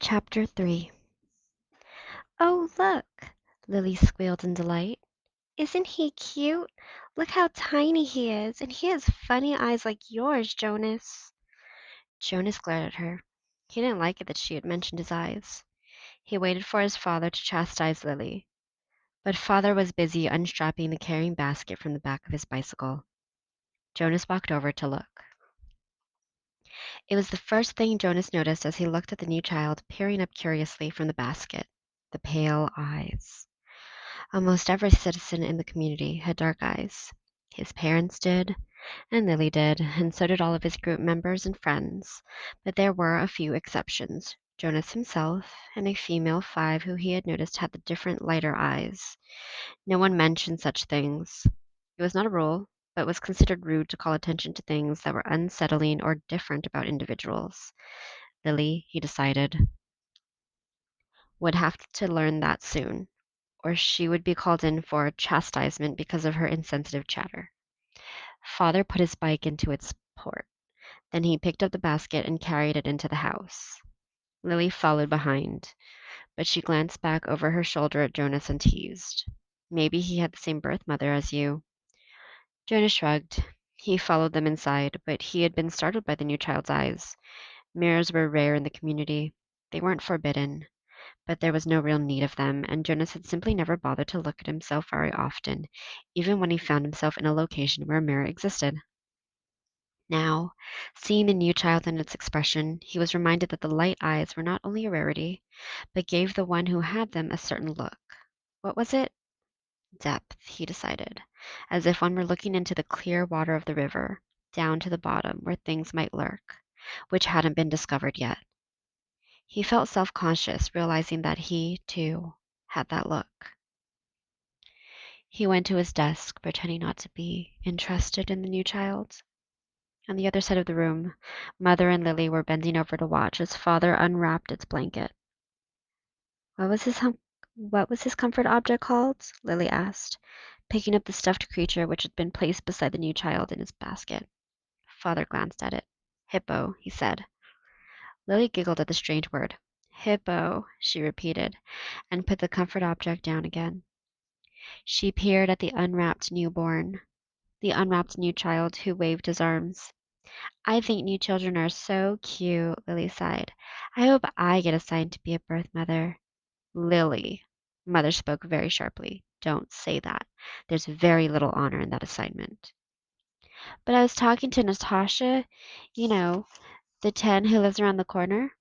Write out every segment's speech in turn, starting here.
Chapter 3. "Oh, look!" Lily squealed in delight. "Isn't he cute? Look how tiny he is, and he has funny eyes like yours, Jonas." Jonas glared at her. He didn't like it that she had mentioned his eyes. He waited for his father to chastise Lily, but father was busy unstrapping the carrying basket from the back of his bicycle. Jonas walked over to look. It was the first thing Jonas noticed as he looked at the new child peering up curiously from the basket. The pale eyes. Almost every citizen in the community had dark eyes. His parents did, and Lily did, and so did all of his group members and friends. But there were a few exceptions. Jonas himself, and a female 5 who he had noticed had the different lighter eyes. No one mentioned such things. It was not a rule, but was considered rude to call attention to things that were unsettling or different about individuals. Lily, he decided, would have to learn that soon, or she would be called in for chastisement because of her insensitive chatter. Father put his bike into its port. Then he picked up the basket and carried it into the house. Lily followed behind, but she glanced back over her shoulder at Jonas and teased. "Maybe he had the same birth mother as you." Jonas shrugged. He followed them inside, but he had been startled by the new child's eyes. Mirrors were rare in the community. They weren't forbidden, but there was no real need of them, and Jonas had simply never bothered to look at himself very often, even when he found himself in a location where a mirror existed. Now, seeing the new child and its expression, he was reminded that the light eyes were not only a rarity, but gave the one who had them a certain look. What was it? Depth, he decided, as if one were looking into the clear water of the river, down to the bottom where things might lurk, which hadn't been discovered yet. He felt self-conscious, realizing that he, too, had that look. He went to his desk, pretending not to be interested in the new child. On the other side of the room, Mother and Lily were bending over to watch as Father unwrapped its blanket. What was his comfort object called? Lily asked, picking up the stuffed creature which had been placed beside the new child in his basket. Father glanced at it. "Hippo," he said. Lily giggled at the strange word. "Hippo," she repeated, and put the comfort object down again. She peered at the unwrapped new child who waved his arms. "I think new children are so cute," Lily sighed. "I hope I get assigned to be a birth mother." "Lily," Mother spoke very sharply, "don't say that. There's very little honor in that assignment." "But I was talking to Natasha, you know, the 10 who lives around the corner.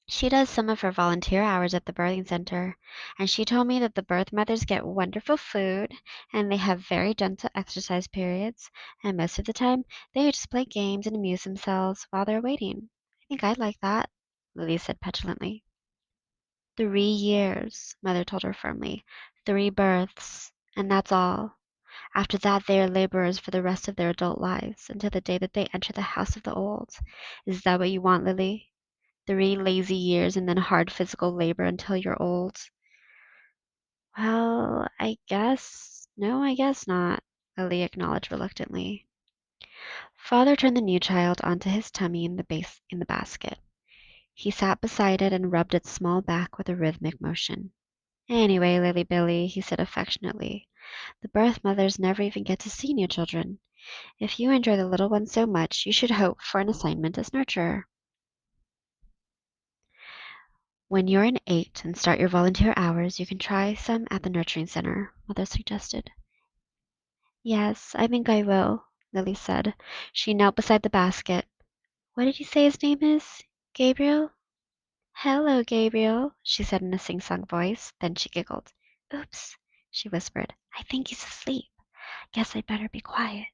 She does some of her volunteer hours at the birthing center, and she told me that the birth mothers get wonderful food and they have very gentle exercise periods, and most of the time they just play games and amuse themselves while they're waiting. I think I'd like that," Lily said petulantly. "3 years," Mother told her firmly. "3 births. And that's all. After that they are laborers for the rest of their adult lives, until the day that they enter the house of the old. Is that what you want, Lily? 3 lazy years and then hard physical labor until you're old?" "Well, I guess. No, I guess not," Lily acknowledged reluctantly. Father turned the new child onto his tummy in the basket. He sat beside it and rubbed its small back with a rhythmic motion. "Anyway, Lily Billy," he said affectionately, "the birth mothers never even get to see new children. If you enjoy the little ones so much, you should hope for an assignment as nurturer." "When you're an 8 and start your volunteer hours, you can try some at the nurturing center," Mother suggested. "Yes, I think I will," Lily said. She knelt beside the basket. "What did you say his name is? Gabriel?" "Hello, Gabriel," she said in a sing-song voice. Then she giggled. "Oops," she whispered. "I think he's asleep. Guess I'd better be quiet."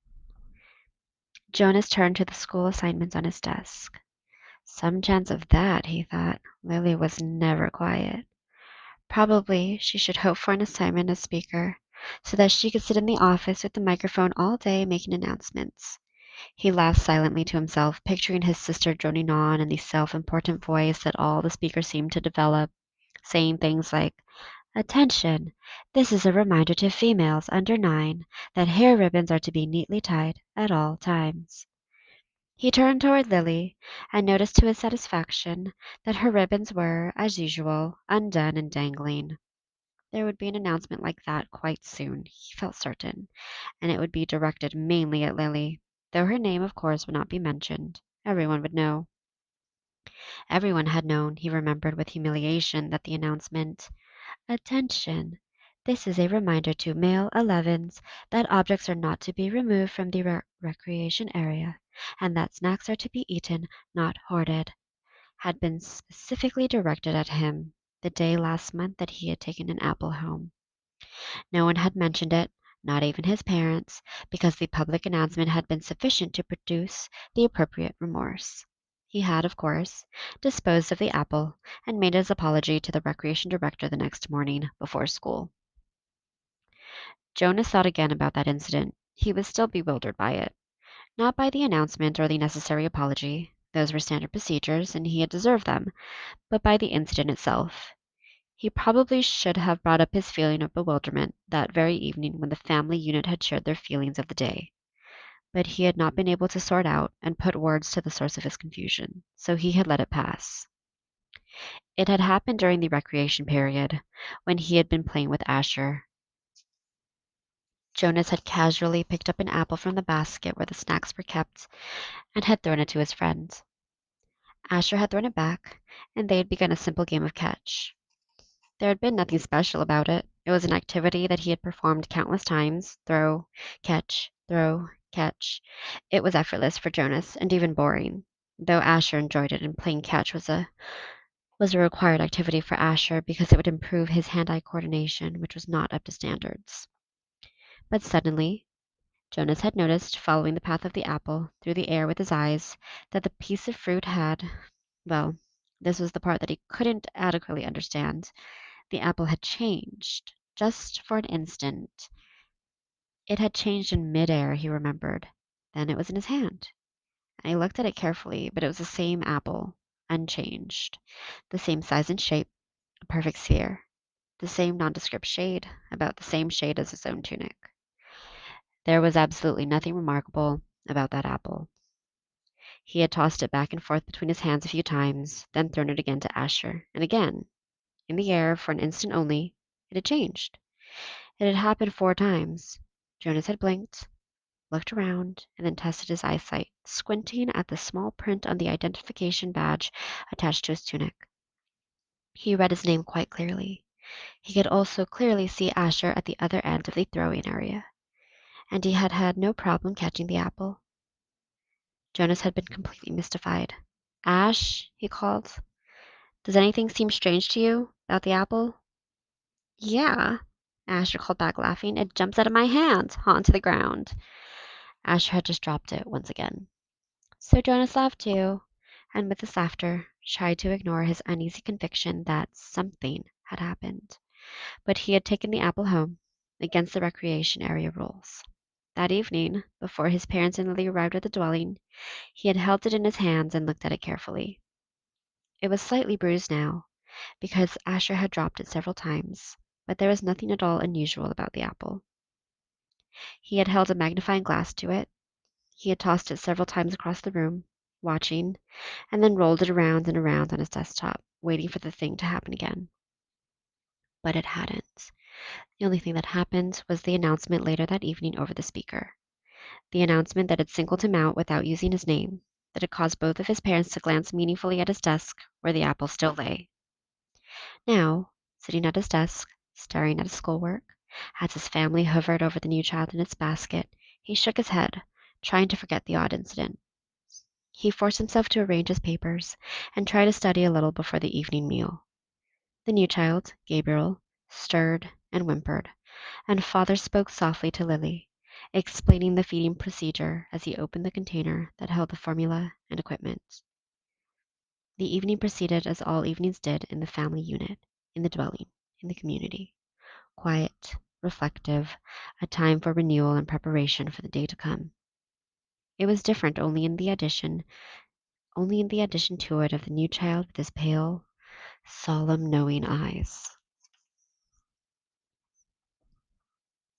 Jonas turned to the school assignments on his desk. Some chance of that, he thought. Lily was never quiet. Probably she should hope for an assignment as speaker, so that she could sit in the office with the microphone all day making announcements. He laughed silently to himself, picturing his sister droning on in the self-important voice that all the speakers seemed to develop, saying things like, "Attention! This is a reminder to females under 9 that hair ribbons are to be neatly tied at all times." He turned toward Lily and noticed to his satisfaction that her ribbons were, as usual, undone and dangling. There would be an announcement like that quite soon, he felt certain, and it would be directed mainly at Lily, though her name, of course, would not be mentioned. Everyone would know. Everyone had known, he remembered with humiliation, that the announcement, "Attention! This is a reminder to male 11s that objects are not to be removed from the recreation area, and that snacks are to be eaten, not hoarded," had been specifically directed at him the day last month that he had taken an apple home. No one had mentioned it, not even his parents, because the public announcement had been sufficient to produce the appropriate remorse. He had, of course, disposed of the apple and made his apology to the recreation director the next morning before school. Jonas thought again about that incident. He was still bewildered by it. Not by the announcement or the necessary apology. Those were standard procedures, and he had deserved them, but by the incident itself. He probably should have brought up his feeling of bewilderment that very evening when the family unit had shared their feelings of the day. But he had not been able to sort out and put words to the source of his confusion, so he had let it pass. It had happened during the recreation period, when he had been playing with Asher. Jonas had casually picked up an apple from the basket where the snacks were kept and had thrown it to his friend. Asher had thrown it back, and they had begun a simple game of catch. There had been nothing special about it. It was an activity that he had performed countless times: throw, throw, catch. It was effortless for Jonas, and even boring, though Asher enjoyed it, and playing catch was a required activity for Asher because it would improve his hand-eye coordination, which was not up to standards. But suddenly, Jonas had noticed, following the path of the apple through the air with his eyes, that the piece of fruit had, well, this was the part that he couldn't adequately understand. The apple had changed, just for an instant. It had changed in midair, he remembered. Then it was in his hand, and he looked at it carefully, but it was the same apple, unchanged. The same size and shape, a perfect sphere. The same nondescript shade, about the same shade as his own tunic. There was absolutely nothing remarkable about that apple. He had tossed it back and forth between his hands a few times, then thrown it again to Asher, and again, in the air for an instant only, it had changed. It had happened 4 times. Jonas had blinked, looked around, and then tested his eyesight, squinting at the small print on the identification badge attached to his tunic. He read his name quite clearly. He could also clearly see Asher at the other end of the throwing area, and he had had no problem catching the apple. Jonas had been completely mystified. "Ash," he called, "does anything seem strange to you about the apple?" "Yeah," Asher called back, laughing. "It jumps out of my hand onto the ground." Asher had just dropped it once again. So Jonas laughed too, and with his laughter tried to ignore his uneasy conviction that something had happened. But he had taken the apple home, against the recreation area rules. That evening, before his parents and Lily arrived at the dwelling, he had held it in his hands and looked at it carefully. It was slightly bruised now, because Asher had dropped it several times, but there was nothing at all unusual about the apple. He had held a magnifying glass to it. He had tossed it several times across the room, watching, and then rolled it around and around on his desktop, waiting for the thing to happen again. But it hadn't. The only thing that happened was the announcement later that evening over the speaker. The announcement that had singled him out without using his name, that had caused both of his parents to glance meaningfully at his desk where the apple still lay. Now, sitting at his desk, staring at his schoolwork, as his family hovered over the new child in its basket, he shook his head, trying to forget the odd incident. He forced himself to arrange his papers and try to study a little before the evening meal. The new child, Gabriel, stirred and whimpered, and father spoke softly to Lily, explaining the feeding procedure as he opened the container that held the formula and equipment. The evening proceeded as all evenings did in the family unit, in the dwelling, in the community. Quiet, reflective, a time for renewal and preparation for the day to come. It was different only in the addition to it of the new child with his pale, solemn, knowing eyes.